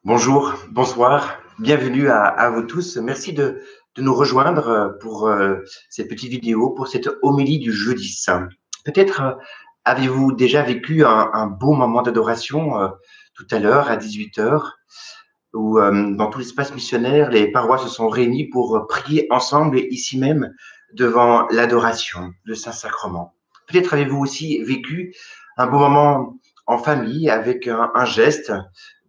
Bonjour, bonsoir, bienvenue à vous tous. Merci de nous rejoindre pour cette petite vidéo, pour cette homélie du jeudi saint. Peut-être avez-vous déjà vécu un beau moment d'adoration tout à l'heure à 18 heures, où dans tout l'espace missionnaire, les parois se sont réunies pour prier ensemble ici même devant l'adoration, le Saint-Sacrement. Peut-être avez-vous aussi vécu un beau moment en famille avec un geste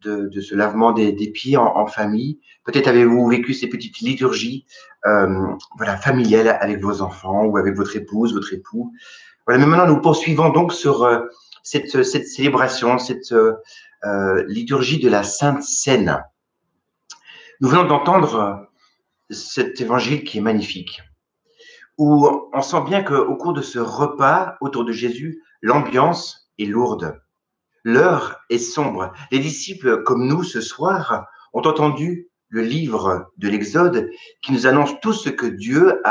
de ce lavement des pieds en famille. Peut-être avez-vous vécu ces petites liturgies voilà, familiales avec vos enfants ou avec votre épouse, votre époux. Voilà, mais maintenant, nous poursuivons donc sur cette célébration, cette liturgie de la Sainte Seine. Nous venons d'entendre cet évangile qui est magnifique, où on sent bien qu'au cours de ce repas autour de Jésus, l'ambiance est lourde. L'heure est sombre. Les disciples, comme nous ce soir, ont entendu le livre de l'Exode qui nous annonce tout ce que Dieu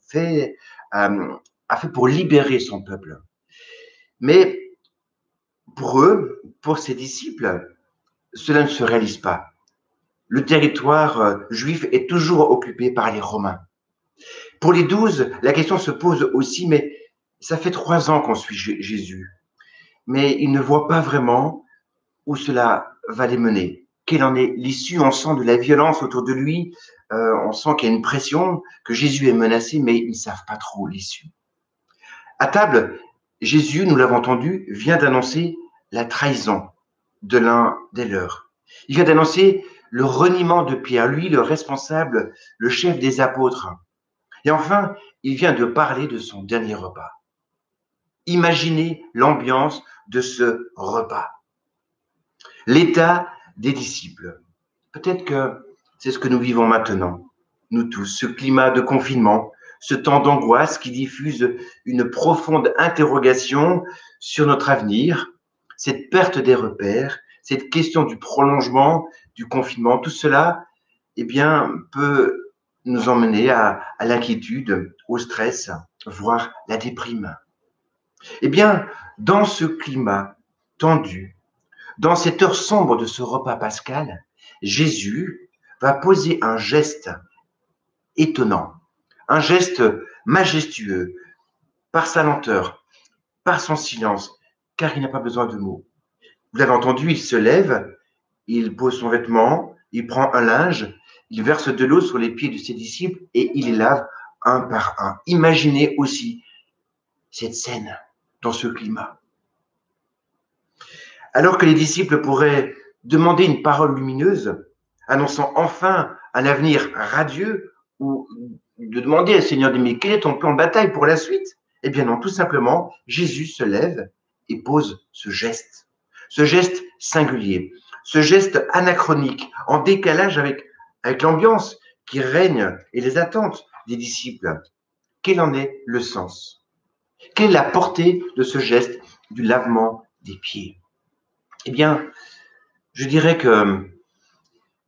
fait, a fait pour libérer son peuple. Mais pour eux, pour ces disciples, cela ne se réalise pas. Le territoire juif est toujours occupé par les Romains. Pour les 12, la question se pose aussi, mais ça fait 3 ans qu'on suit Jésus, mais ils ne voient pas vraiment où cela va les mener. Quelle en est l'issue? On sent de la violence autour de lui, on sent qu'il y a une pression, que Jésus est menacé, mais ils ne savent pas trop l'issue. À table, Jésus, nous l'avons entendu, vient d'annoncer la trahison de l'un des leurs. Il vient d'annoncer le reniement de Pierre, lui, le responsable, le chef des apôtres. Et enfin, il vient de parler de son dernier repas. Imaginez l'ambiance de ce repas. L'état des disciples. Peut-être que c'est ce que nous vivons maintenant, nous tous, ce climat de confinement, ce temps d'angoisse qui diffuse une profonde interrogation sur notre avenir, cette perte des repères, cette question du prolongement du confinement, tout cela, eh bien, peut nous emmener à l'inquiétude, au stress, voire la déprime. Eh bien, dans ce climat tendu, dans cette heure sombre de ce repas pascal, Jésus va poser un geste étonnant, un geste majestueux, par sa lenteur, par son silence, car il n'a pas besoin de mots. Vous l'avez entendu, il se lève, il pose son vêtement, il prend un linge, il verse de l'eau sur les pieds de ses disciples et il les lave un par un. Imaginez aussi cette scène dans ce climat. Alors que les disciples pourraient demander une parole lumineuse, annonçant enfin un avenir radieux, ou de demander au Seigneur, mais quel est ton plan de bataille pour la suite? Eh bien non, tout simplement, Jésus se lève et pose ce geste singulier, ce geste anachronique, en décalage avec l'ambiance qui règne et les attentes des disciples. Quel en est le sens? Quelle est la portée de ce geste du lavement des pieds? Eh bien, je dirais que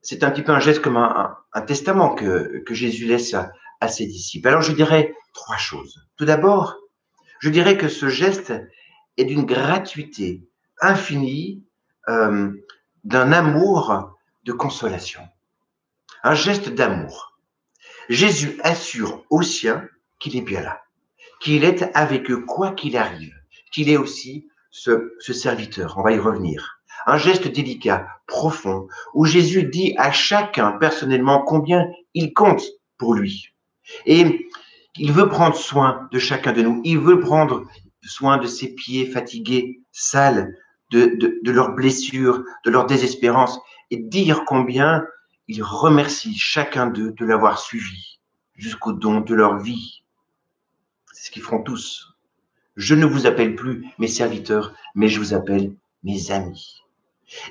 c'est un petit peu un geste comme un testament que Jésus laisse à ses disciples. Alors, je dirais 3 choses. Tout d'abord, je dirais que ce geste est d'une gratuité infinie, d'un amour de consolation. Un geste d'amour. Jésus assure aux siens qu'il est bien là, qu'il est avec eux quoi qu'il arrive, qu'il est aussi ce serviteur. On va y revenir. Un geste délicat, profond, où Jésus dit à chacun personnellement combien il compte pour lui. Et il veut prendre soin de chacun de nous. Il veut prendre soin de ses pieds fatigués, sales, de leurs blessures, de leur désespérance, et dire combien il remercie chacun d'eux de l'avoir suivi jusqu'au don de leur vie. C'est ce qu'ils feront tous. Je ne vous appelle plus mes serviteurs, mais je vous appelle mes amis.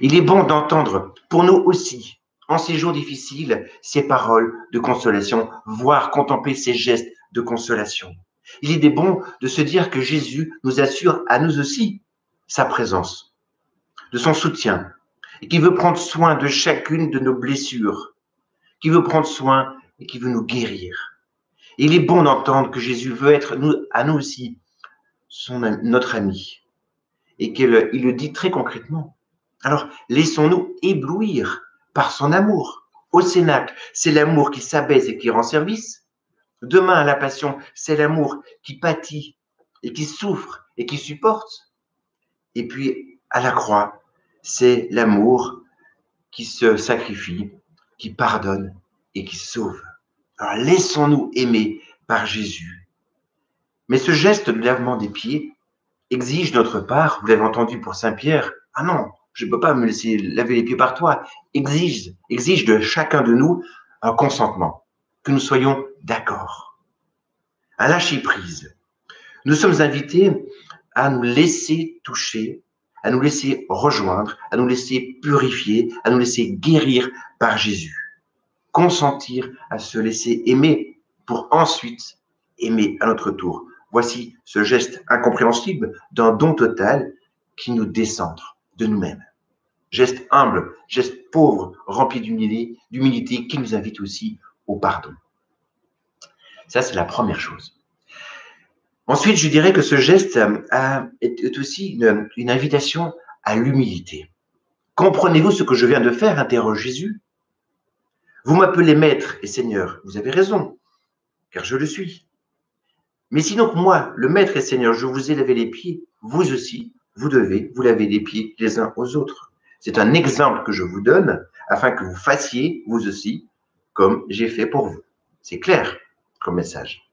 Il est bon d'entendre, pour nous aussi, en ces jours difficiles, ces paroles de consolation, voire contempler ces gestes de consolation. Il est bon de se dire que Jésus nous assure à nous aussi sa présence, de son soutien, et qu'il veut prendre soin de chacune de nos blessures, qu'il veut prendre soin et qu'il veut nous guérir. Et il est bon d'entendre que Jésus veut être à nous aussi notre ami, et qu'il le dit très concrètement. Alors, laissons-nous éblouir par son amour. Au Cénacle, c'est l'amour qui s'abaisse et qui rend service. Demain, à la Passion, c'est l'amour qui pâtit et qui souffre et qui supporte. Et puis, à la croix, c'est l'amour qui se sacrifie, qui pardonne et qui sauve. Alors, laissons-nous aimer par Jésus. Mais ce geste de lavement des pieds exige de notre part, vous l'avez entendu pour Saint Pierre, ah non, je ne peux pas me laisser laver les pieds par toi, exige de chacun de nous un consentement, que nous soyons d'accord, un lâcher-prise. Nous sommes invités à nous laisser toucher, à nous laisser rejoindre, à nous laisser purifier, à nous laisser guérir par Jésus. Consentir à se laisser aimer pour ensuite aimer à notre tour. Voici ce geste incompréhensible d'un don total qui nous décentre de nous-mêmes. Geste humble, geste pauvre, rempli d'humilité qui nous invite aussi au pardon. Ça, c'est la première chose. Ensuite, je dirais que ce geste est aussi une invitation à l'humilité. Comprenez-vous ce que je viens de faire? Interroge Jésus. Vous m'appelez maître et seigneur, vous avez raison, car je le suis. Mais sinon, moi, le maître et seigneur, je vous ai lavé les pieds, vous aussi, vous devez vous laver les pieds les uns aux autres. C'est un exemple que je vous donne afin que vous fassiez, vous aussi, comme j'ai fait pour vous. C'est clair comme message.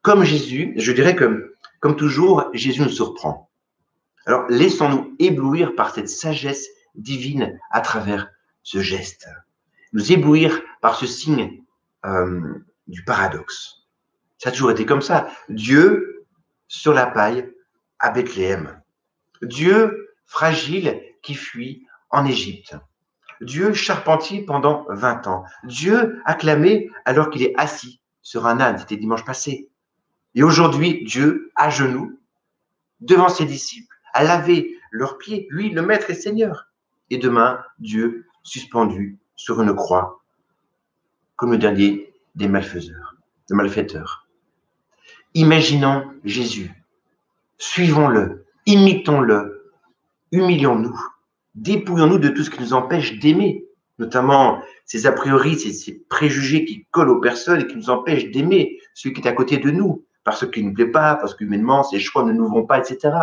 Comme Jésus, je dirais que, comme toujours, Jésus nous surprend. Alors, laissons-nous éblouir par cette sagesse divine à travers ce geste. Nous éblouir par ce signe du paradoxe. Ça a toujours été comme ça. Dieu sur la paille à Bethléem. Dieu fragile qui fuit en Égypte. Dieu charpentier pendant 20 ans. Dieu acclamé alors qu'il est assis sur un âne. C'était dimanche passé. Et aujourd'hui, Dieu à genoux devant ses disciples, à laver leurs pieds, lui, le Maître et Seigneur. Et demain, Dieu suspendu sur une croix comme le dernier des malfaiteurs. Imaginons Jésus, suivons-le, imitons-le, humilions-nous, dépouillons-nous de tout ce qui nous empêche d'aimer, notamment ces a priori, ces préjugés qui collent aux personnes et qui nous empêchent d'aimer celui qui est à côté de nous, parce qu'il ne nous plaît pas, parce qu'humainement, ses choix ne nous vont pas, etc.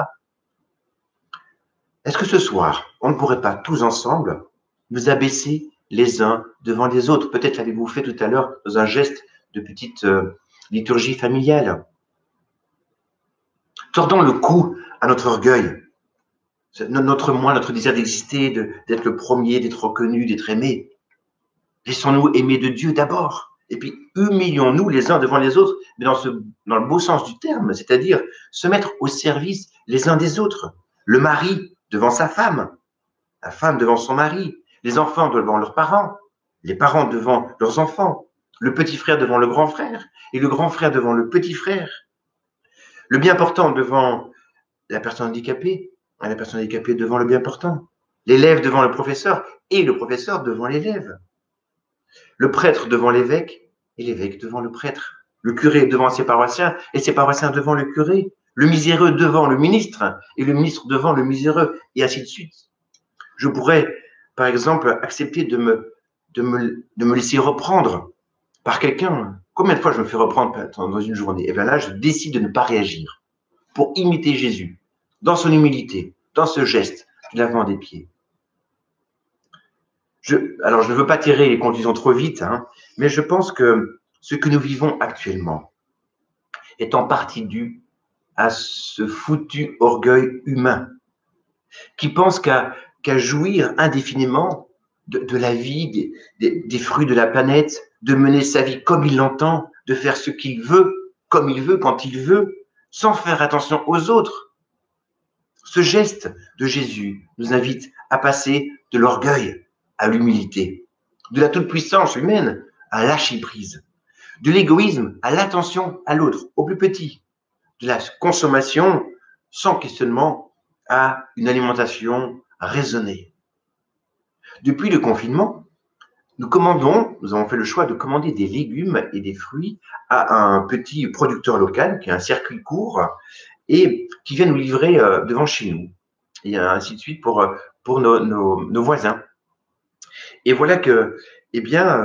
Est-ce que ce soir, on ne pourrait pas tous ensemble nous abaisser les uns devant les autres? Peut-être l'avez-vous fait tout à l'heure dans un geste de petite liturgie familiale. Tordons le cou à notre orgueil, notre moi, notre désir d'exister, d'être le premier, d'être reconnu, d'être aimé. Laissons-nous aimer de Dieu d'abord. Et puis, humilions-nous les uns devant les autres, mais dans le beau sens du terme, c'est-à-dire se mettre au service les uns des autres. Le mari devant sa femme, la femme devant son mari, les enfants devant leurs parents, les parents devant leurs enfants, le petit frère devant le grand frère, et le grand frère devant le petit frère. Le bien portant devant la personne handicapée, et la personne handicapée devant le bien portant. L'élève devant le professeur, et le professeur devant l'élève. Le prêtre devant l'évêque, et l'évêque devant le prêtre. Le curé devant ses paroissiens, et ses paroissiens devant le curé. Le miséreux devant le ministre, et le ministre devant le miséreux, et ainsi de suite. Je pourrais, par exemple, accepter de me laisser reprendre par quelqu'un. Combien de fois je me fais reprendre dans une journée? Et bien là, je décide de ne pas réagir pour imiter Jésus, dans son humilité, dans ce geste du lavement des pieds. Alors, je ne veux pas tirer les conclusions trop vite, mais je pense que ce que nous vivons actuellement est en partie dû à ce foutu orgueil humain qui pense qu'à jouir indéfiniment de la vie, des fruits de la planète, de mener sa vie comme il l'entend, de faire ce qu'il veut, comme il veut, quand il veut, sans faire attention aux autres. Ce geste de Jésus nous invite à passer de l'orgueil à l'humilité, de la toute-puissance humaine à lâcher prise, de l'égoïsme à l'attention à l'autre, au plus petit, de la consommation sans questionnement à une alimentation raisonnée. Depuis le confinement, nous avons fait le choix de commander des légumes et des fruits à un petit producteur local qui a un circuit court et qui vient nous livrer devant chez nous. Et ainsi de suite pour nos voisins. Et voilà que, eh bien,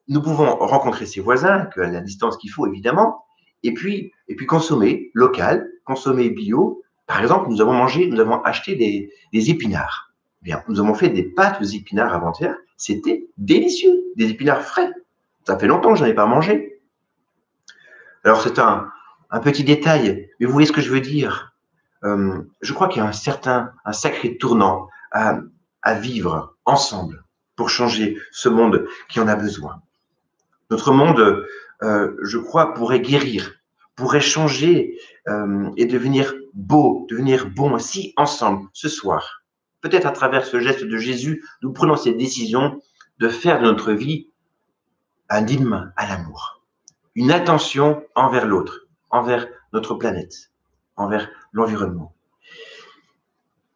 nous pouvons rencontrer ses voisins, à la distance qu'il faut évidemment, et puis consommer local, consommer bio. Par exemple, nous avons acheté des épinards. Bien, nous avons fait des pâtes aux épinards avant-hier. C'était délicieux, des épinards frais. Ça fait longtemps que je n'en ai pas mangé. Alors c'est un petit détail, mais vous voyez ce que je veux dire. Je crois qu'il y a un sacré tournant à vivre ensemble pour changer ce monde qui en a besoin. Notre monde, je crois, pourrait guérir, pourrait changer et devenir beau, devenir bon si ensemble, ce soir. Peut-être à travers ce geste de Jésus, nous prenons cette décision de faire de notre vie un hymne à l'amour, une attention envers l'autre, envers notre planète, envers l'environnement.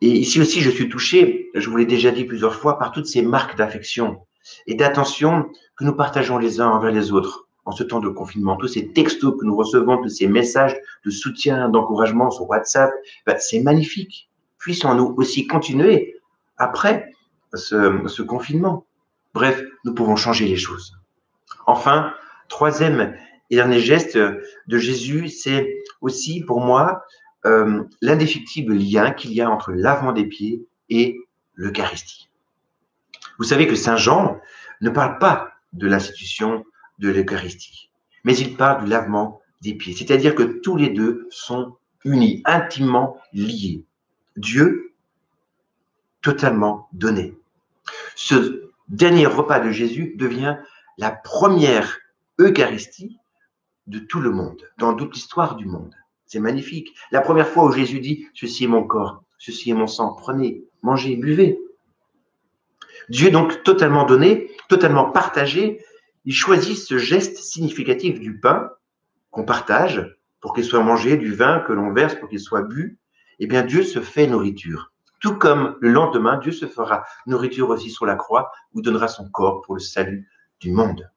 Et ici aussi, je suis touché, je vous l'ai déjà dit plusieurs fois, par toutes ces marques d'affection et d'attention que nous partageons les uns envers les autres en ce temps de confinement. Tous ces textos que nous recevons, tous ces messages de soutien, d'encouragement sur WhatsApp, c'est magnifique. Puissons-nous aussi continuer après ce confinement. Bref, nous pouvons changer les choses. Enfin, troisième et dernier geste de Jésus, c'est aussi pour moi l'indéfectible lien qu'il y a entre le lavement des pieds et l'Eucharistie. Vous savez que Saint Jean ne parle pas de l'institution de l'Eucharistie, mais il parle du lavement des pieds, c'est-à-dire que tous les deux sont unis, intimement liés. Dieu totalement donné. Ce dernier repas de Jésus devient la première Eucharistie de tout le monde, dans toute l'histoire du monde. C'est magnifique. La première fois où Jésus dit « Ceci est mon corps, ceci est mon sang, prenez, mangez, buvez ». Dieu donc totalement donné, totalement partagé, il choisit ce geste significatif du pain qu'on partage pour qu'il soit mangé, du vin que l'on verse pour qu'il soit bu. Eh bien, Dieu se fait nourriture. Tout comme le lendemain, Dieu se fera nourriture aussi sur la croix, où donnera son corps pour le salut du monde.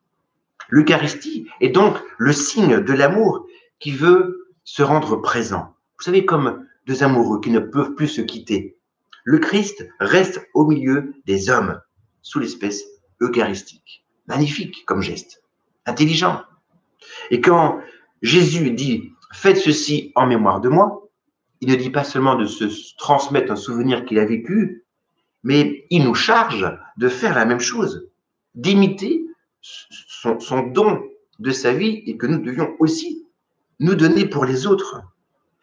L'Eucharistie est donc le signe de l'amour qui veut se rendre présent. Vous savez, comme deux amoureux qui ne peuvent plus se quitter. Le Christ reste au milieu des hommes, sous l'espèce eucharistique. Magnifique comme geste, intelligent. Et quand Jésus dit « Faites ceci en mémoire de moi », il ne dit pas seulement de se transmettre un souvenir qu'il a vécu, mais il nous charge de faire la même chose, d'imiter son don de sa vie et que nous devions aussi nous donner pour les autres.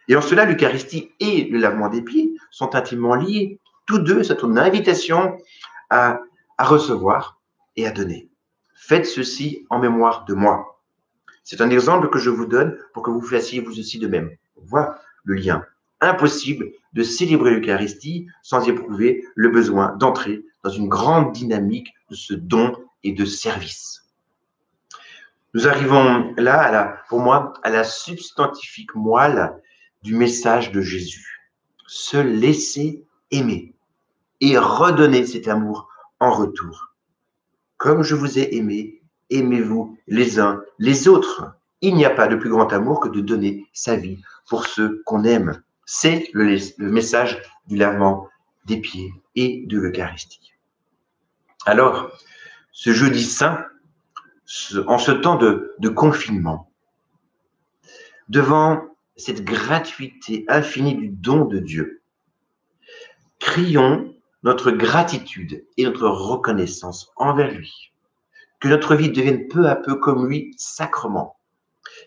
Et en cela, l'Eucharistie et le lavement des pieds sont intimement liés. Tous deux, c'est une invitation à recevoir et à donner. Faites ceci en mémoire de moi. C'est un exemple que je vous donne pour que vous fassiez vous aussi de même. Voilà le lien. Impossible de célébrer l'Eucharistie sans éprouver le besoin d'entrer dans une grande dynamique de ce don et de service. Nous arrivons là, pour moi, à la substantifique moelle du message de Jésus. Se laisser aimer et redonner cet amour en retour. Comme je vous ai aimé, aimez-vous les uns les autres. Il n'y a pas de plus grand amour que de donner sa vie pour ceux qu'on aime. C'est le message du lavement des pieds et de l'Eucharistie. Alors, ce jeudi saint, en ce temps de confinement, devant cette gratuité infinie du don de Dieu, crions notre gratitude et notre reconnaissance envers lui. Que notre vie devienne peu à peu comme lui, sacrement.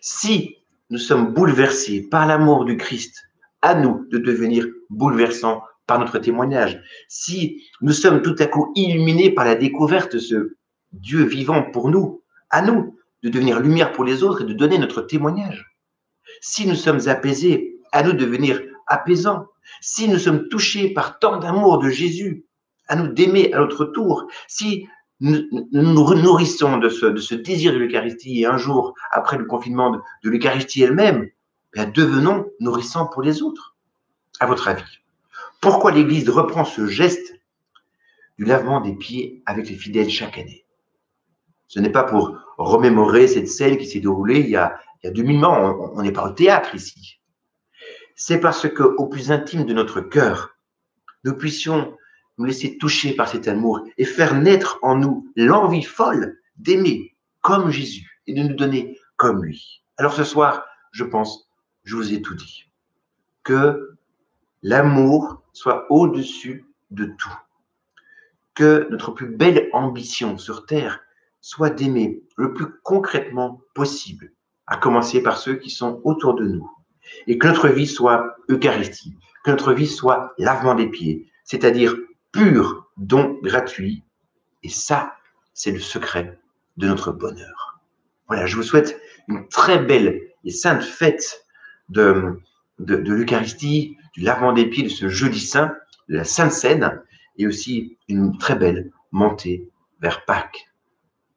Si nous sommes bouleversés par l'amour du Christ, à nous de devenir bouleversants par notre témoignage. Si nous sommes tout à coup illuminés par la découverte de ce Dieu vivant pour nous, à nous de devenir lumière pour les autres et de donner notre témoignage. Si nous sommes apaisés, à nous de devenir apaisants. Si nous sommes touchés par tant d'amour de Jésus, à nous d'aimer à notre tour. Si nous nous nourrissons de ce désir de l'Eucharistie et un jour, après le confinement de l'Eucharistie elle-même, devenons nourrissants pour les autres. À votre avis, pourquoi l'Église reprend ce geste du lavement des pieds avec les fidèles chaque année? Ce n'est pas pour remémorer cette scène qui s'est déroulée il y a 2000 ans, on n'est pas au théâtre ici. C'est parce qu'au plus intime de notre cœur, nous puissions nous laisser toucher par cet amour et faire naître en nous l'envie folle d'aimer comme Jésus et de nous donner comme lui. Alors ce soir, je pense, je vous ai tout dit. Que l'amour soit au-dessus de tout. Que notre plus belle ambition sur terre soit d'aimer le plus concrètement possible, à commencer par ceux qui sont autour de nous. Et que notre vie soit Eucharistie, que notre vie soit lavement des pieds, c'est-à-dire pur don gratuit. Et ça, c'est le secret de notre bonheur. Voilà, je vous souhaite une très belle et sainte fête de l'Eucharistie, du lavement des pieds de ce jeudi saint, de la Sainte Seine, et aussi une très belle montée vers Pâques.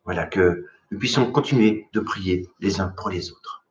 Voilà, que nous puissions continuer de prier les uns pour les autres.